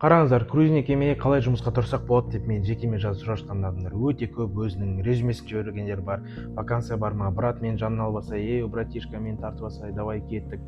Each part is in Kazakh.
Қараңыздар, круизный кемеге қалай жұмысқа тұрсақ болады деп мен жекеме жазып сұрашқан адамдар өте көп, өзінің резюмесін жібергендер бар. Вакансия бар ма, брат мені жанына албаса, братишка мені тартып алса, давай кеттік.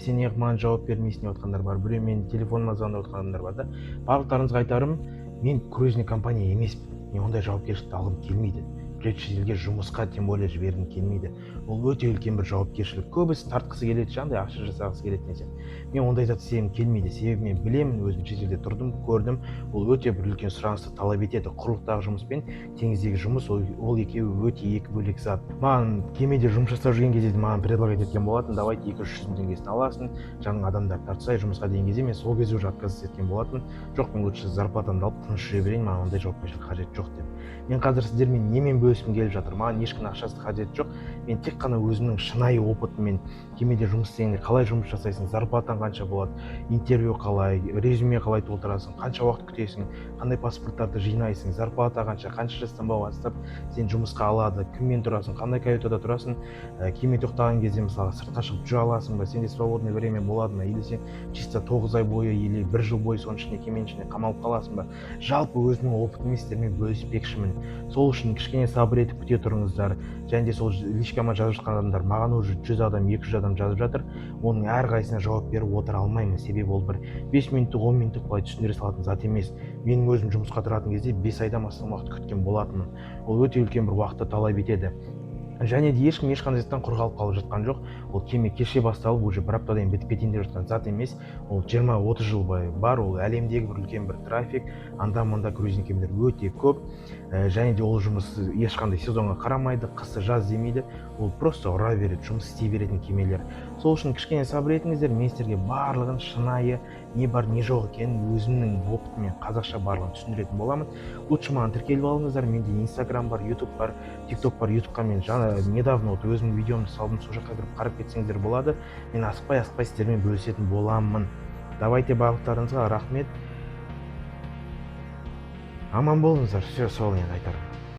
Сен неғып маған жауап бермейсің деп отқандар бар. Біреу менің телефоныма звондап отқан адамдар бар да. Барлықтарыңызға айтарым, мен круизный компания емеспін. Мен ондай жауапкершілікті алғым келмейді. Жеті елге жұмысқа тем более жібергім келмейді. Ол өте үлкен бір жауапкершілік. Көбісі тартқысы келеді, жаңағыдай ақша жасағысы келеді деген сияқты. Мен ондай зат істегім келмейді. Себебі мен білемін, өзім шетелде тұрдым, көрдім. Ол өте бір үлкен сұранысты талап етеді. Құрлықтағы жұмыс пен теңіздегі жұмыс ол екеуі өте екі бөлек зат. Маған кемеде жұмыс жасап жүрген кезде маған предлагать еткен болатын, давайте 200-300 мың теңгесін аласың, жаңа адамдар тартсай жұмысқа деген кезде мен сол кезде уже отказ еткен болатын. Жоқ, мен лучше зарплатамды алып тыныш жүре берейін, маған ондай жауапкершілік қажет жоқ деп. Мен қазір сіздермен немен бөліскім келіп жатыр, маған ешкімнің ақшасы қажет жоқ. Мен тек қана өзімнің шынайы опытыммен кемеде жұмыс істегенде қалай жұмыс жасайсың, зарплатаң қанша болады, интервью қалай, резюме қалай толтырасың, қанша уақыт күтесің, қандай паспорттарды жинайсың, зарплата қанша жастан бастап сен жұмысқа алады, кіммен тұрасың, қандай каютада тұрасың, кеме тоқтаған кезде мысалы сыртқа шығып жүре аласың ба, сенде свободное время болады ма, или сен чисто 9 ай бойы или 1 жыл бойы соның ішінде кеменің ішінде қамалып қаласың ба. Жалпы өзімнің опытыммен сіздермен бөліспекшімін. Сол үшін кішкене сабыр етіп күте тұрыңыздар. Және де сол личкама жазып жатқан адамдар маған уже 100 адам, 200 адам жазып жатыр. Оның әрқайсысына жауап беріп отыра алмаймын. Себебі ол бір 5 минуттық, 10 минуттық былай түсіндіре салатын зат емес. Менің өзім жұмысқа тұратын кезде 5 айдан астам уақыт күткен болатынмын. Ол өте үлкен бір уақытты талап етеді. Және де ешкім ешқандай заттан құр қалып жатқан жоқ. Ол кеме кеше басталып уже бір аптадан бітіп кетейін деп жатқан зат емес. Ол 20-30 жыл бойы бар. Ол әлемдегі бір үлкен бір трафик, анда-мында круизный кемелер өте көп. Және де ол жұмыс ешқандай сезонға қарамайды, қысы жаз демейді. Ол просто ұра береді, жұмыс істей беретін кемелер. Сол үшін кішкене сабыр етіңіздер. Мен сіздерге барлығын шынайы, не бар не жоқ екенін өзімнің опытыммен қазақша барлығын түсіндіретін боламын. Лучше маған тіркеліп алыңыздар. Менде Instagram бар, YouTube бар, TikTok бар. YouTubeқа мен недавно өзімнің видеомды салдым, сол жаққа кіріп қарап кетсеңіздер болады. Мен асықпай сіздермен бөлісетін боламын. Давайте барлықтарыңызға рахмет. Аман болыңыздар. Все, сол енді айтарым.